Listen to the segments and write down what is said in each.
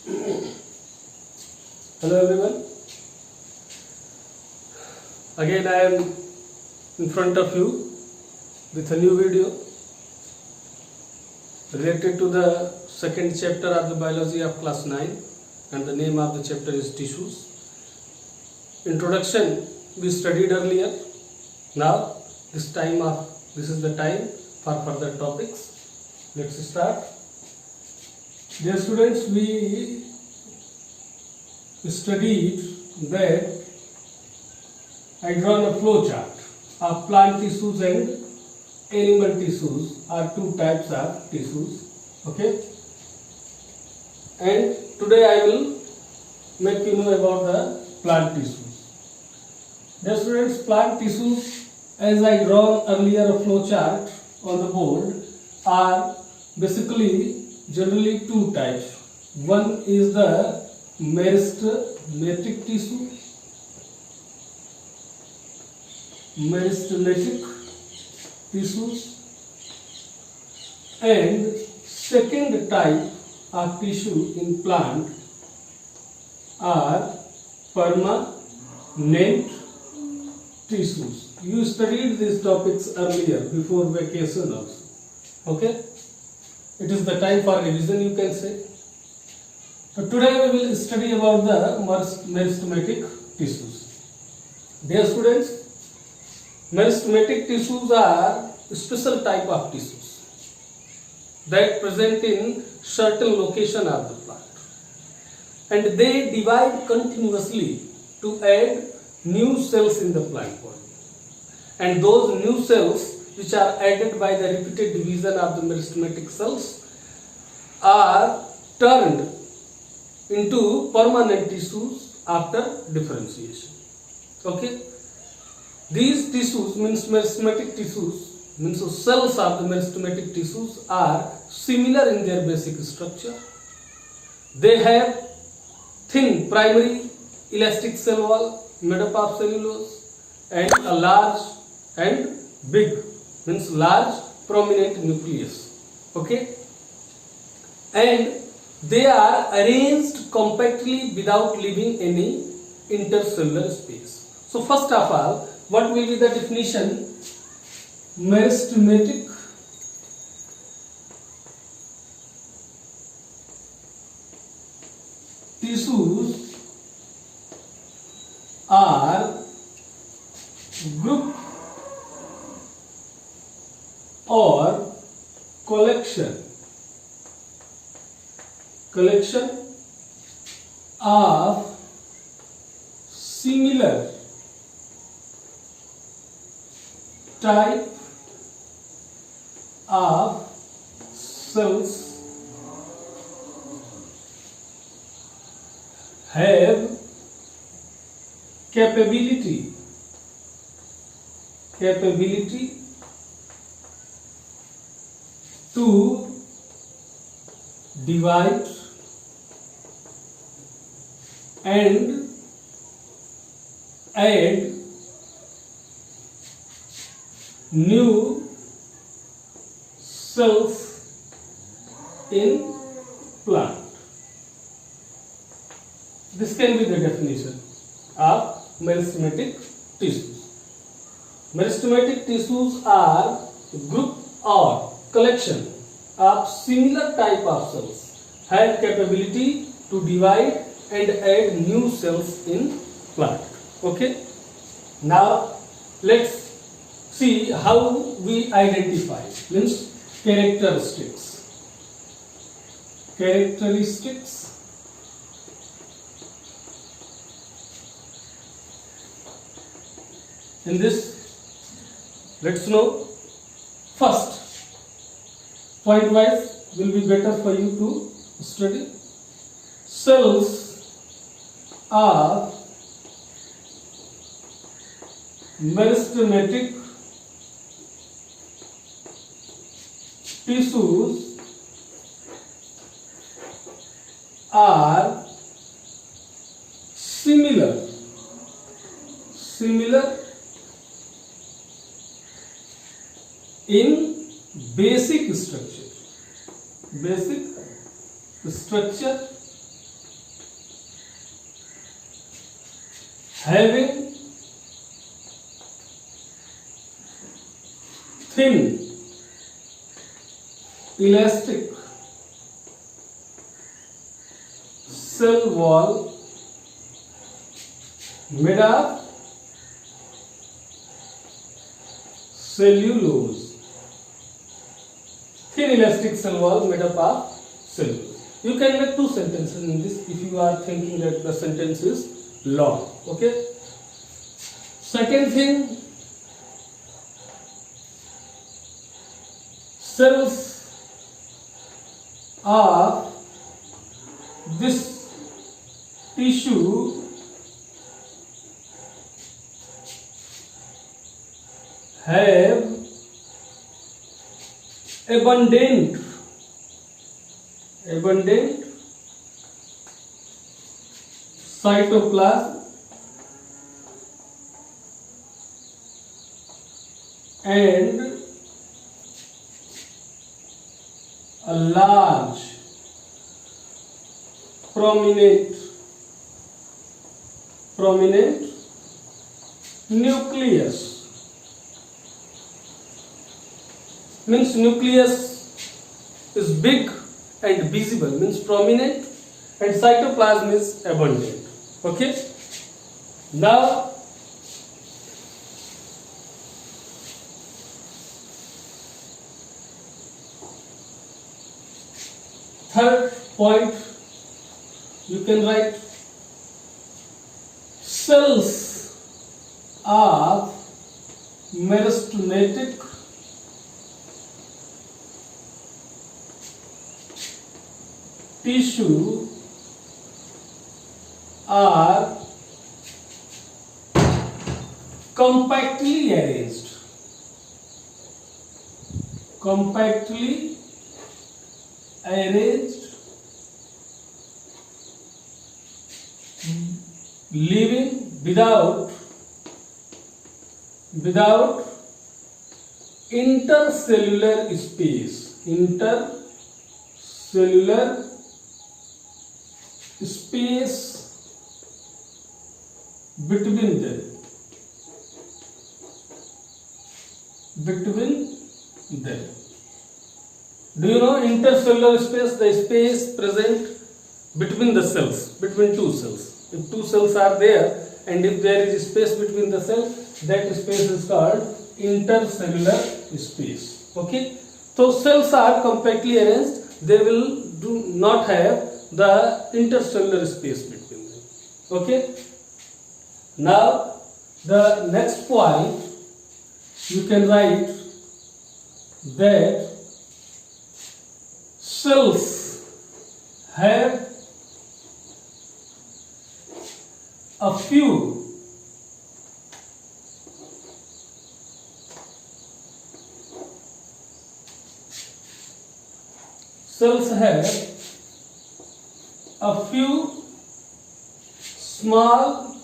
Hello everyone. Again I am in front of you with a new video related to the second chapter of the biology of class 9, and the name of the chapter is tissues. Introduction we studied earlier. Now this is the time for further topics. Let's start. Dear students, we studied that I drawn a flow chart of plant tissues and animal tissues are two types of tissues. Okay, and today I will make you know about the plant tissues. Dear students, plant tissues, as I drawn earlier a flow chart on the board, are basically generally two types. One is the meristematic tissue, meristematic tissues, and second type of tissue in plant are permanent tissues. You studied these topics earlier before vacation also. Okay, it is the time for revision, you can say. So today we will study about the meristematic tissues. Dear students, meristematic tissues are a special type of tissues that present in certain location of the plant, and they divide continuously to add new cells in the plant body, and those new cells which are added by the repeated division of the meristematic cells are turned into permanent tissues after differentiation. Okay, these tissues means meristematic tissues means the cells of the meristematic tissues are similar in their basic structure. They have thin primary elastic cell wall made up of cellulose and a large and big means large prominent nucleus. Okay, and they are arranged compactly without leaving any intercellular space. So first of all, what will be the definition? Meristematic tissues are group or collection of similar type of cells have capability to divide and add new cells in plant. This can be the definition of meristematic tissues. Meristematic tissues are a group or collection of similar type of cells have capability to divide and add new cells in plant. Okay, now let's see how we identify means characteristics. In this, let's know. First, point wise will be better for you to study. Cells are meristematic tissues are similar in basic structure having thin elastic cell wall made of cellulose. Thin elastic cell wall made up of cellulose. You can make two sentences in this if you are thinking that the sentence is long. Okay. Second thing, cells of this tissue have abundant cytoplasm and a large prominent nucleus. Means nucleus is big and visible, means prominent, and cytoplasm is abundant. Okay. Now third point, you can write cells of meristematic tissue are compactly arranged. Leaving without intercellular space. Intercellular space between them. Do you know intercellular space? The space present between the cells, between two cells. If two cells are there and if there is space between the cells, that space is called intercellular space. Okay. So cells are compactly arranged. They will do not have the intercellular space between them. Okay. Now the next point, you can write that cells have a few small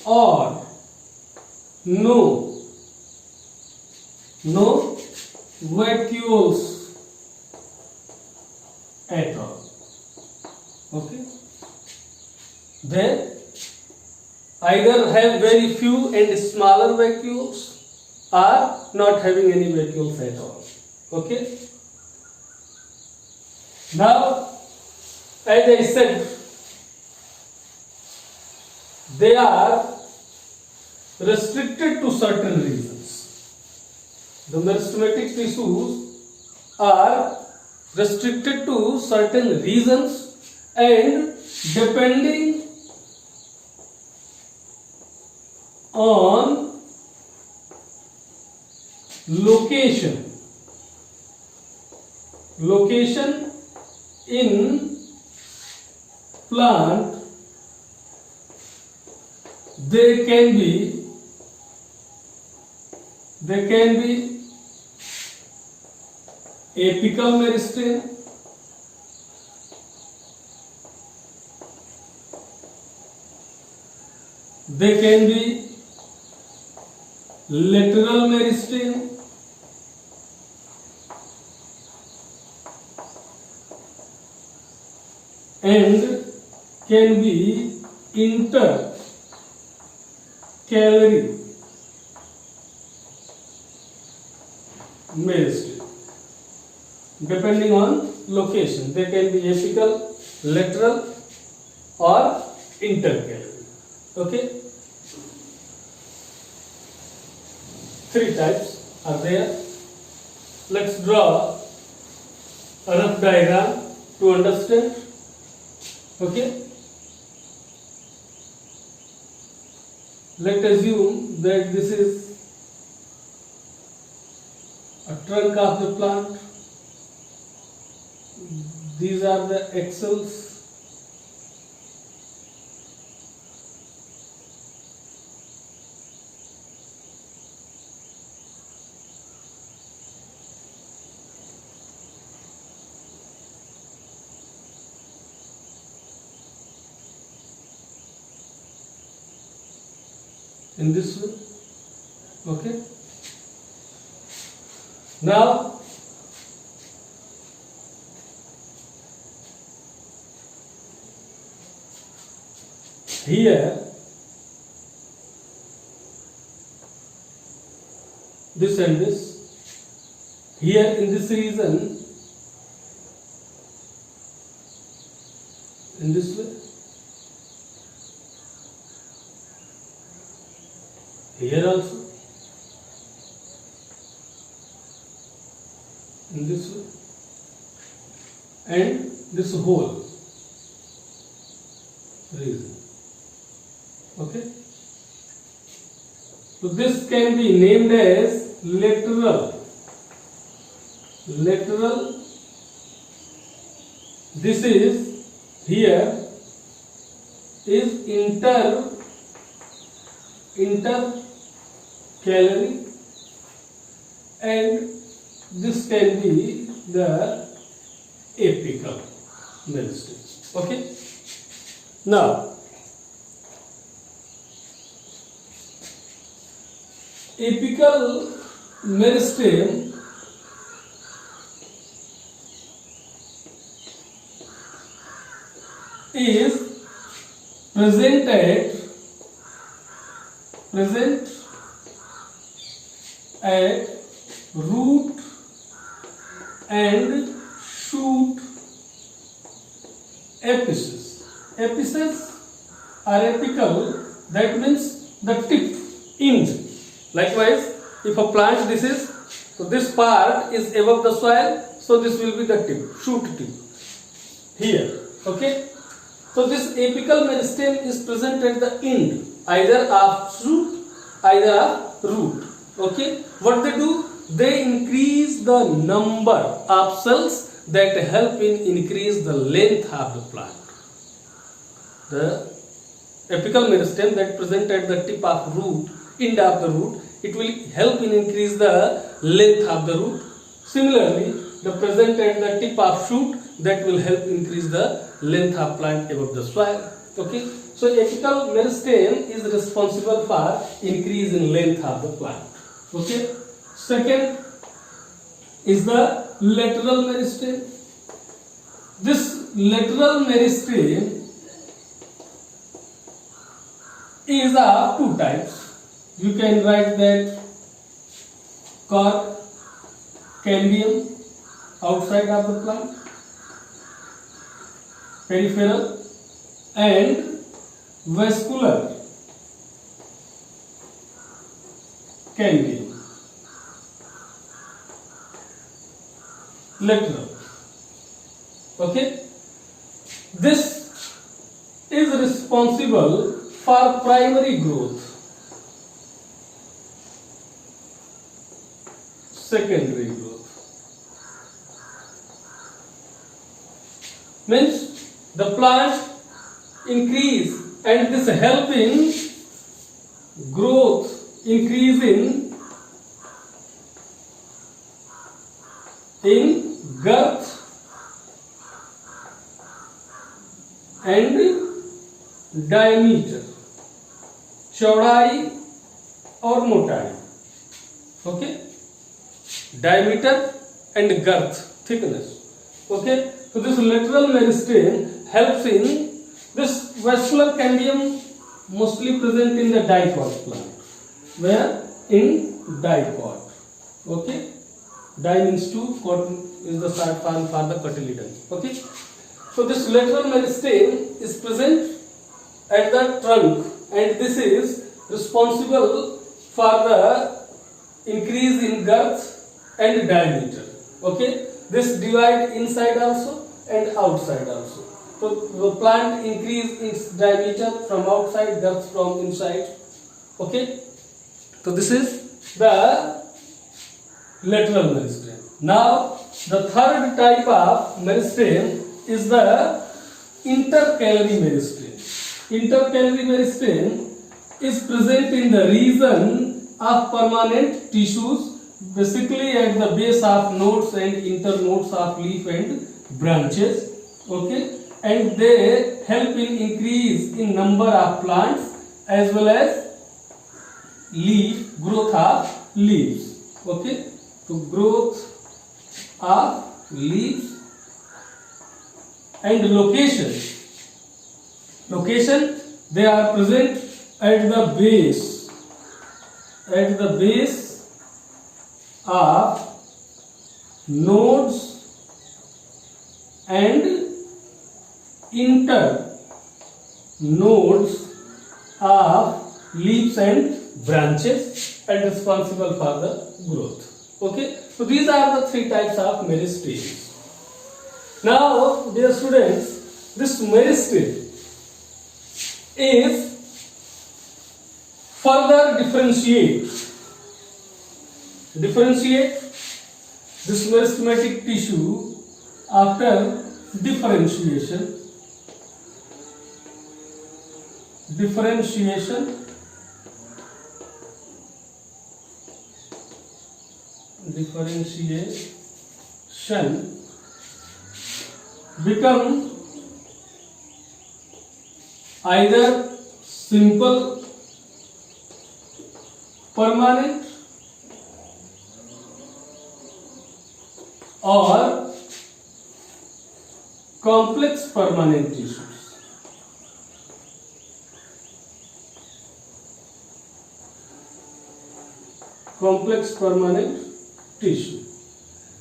or no vacuoles at all. Okay. They either have very few and smaller vacuoles or not having any vacuoles at all. Okay. Now, as I said, they are restricted to certain regions. The meristematic tissues are restricted to certain regions, and depending on location in plant, they can be apical meristem, they can be lateral meristem, and can be intercalary meristem. Depending on location, they can be apical, lateral, or intercalary. Okay, three types are there. Let's draw a rough diagram to understand. Okay, let's assume that this is a trunk of the plant. These are the axils. In this way, okay. Now here this and this, here in this region, in this way, here also, in this way, and this whole region. Okay, so this can be named as lateral. This is here is intercalary, and this can be the apical meristem. Okay, now apical meristem is present at root and shoot apices. Apices are apical, that means the tip, end. Likewise, if a plant this is, so this part is above the soil, so this will be the tip, shoot tip here. Okay, so this apical meristem is present at the end, either of shoot, either of root. Okay, what they do? They increase the number of cells that help in increase the length of the plant. The apical meristem that present at the tip of root, end of the root, it will help in increase the length of the root. Similarly, the present at the tip of shoot, that will help increase the length of plant above the soil. Okay, so apical meristem is responsible for increase in length of the plant. Okay, second is the lateral meristem. This lateral meristem is of two types. You can write that cork cambium outside of the plant, peripheral, and vascular cambium lateral. Okay, this is responsible for primary growth, secondary growth. Means the plant increase, and this help in growth, increase in girth and diameter, चौड़ाई और मोटाई. Okay, diameter and girth, thickness. Okay, so this lateral meristem helps in This vascular cambium mostly present in the dicot plant. Where? In dicot. Okay. Di means two, cot is the short form for the cotyledon. Okay. So this lateral meristem is present at the trunk, and this is responsible for the increase in girth and diameter. Okay. This divide inside also and outside also. So the plant increase its diameter from outside, girth from inside. Okay. So this is the lateral meristem. Now the third type of meristem is the intercalary meristem. Intercalary meristem is present in the region of permanent tissues, basically at the base of nodes and internodes of leaf and branches. Okay, and they help in increase in number of plants as well as growth of leaves. Okay, so growth of leaves. And location, they are present at the base of nodes and internodes of leaves and branches, and responsible for the growth. Okay, so these are the three types of meristems. Now, dear students, this meristem is further differentiate this meristematic tissue after differentiation become either simple permanent or complex permanent tissues. Complex permanent tissue.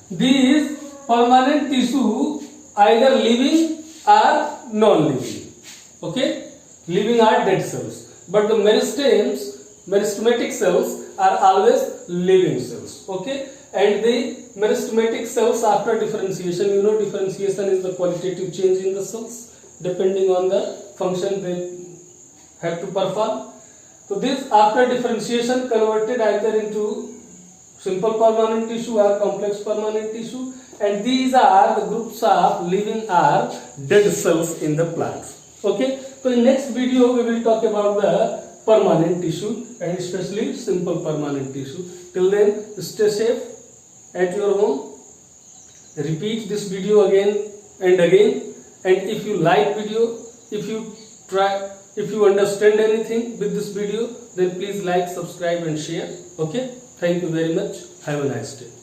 These permanent tissue either living or non-living. Okay, living are dead cells, but the meristematic cells are always living cells. Okay, and the meristematic cells after differentiation, differentiation is the qualitative change in the cells depending on the function they have to perform. So this after differentiation converted either into simple permanent tissue or complex permanent tissue, and these are the groups of living or dead cells in the plants. Okay, so in next video we will talk about the permanent tissue and especially simple permanent tissue. Till then, stay safe at your home. Repeat this video again and again, and if you like video, if you understand anything with this video, then please like, subscribe and share. Okay, thank you very much. Have a nice day.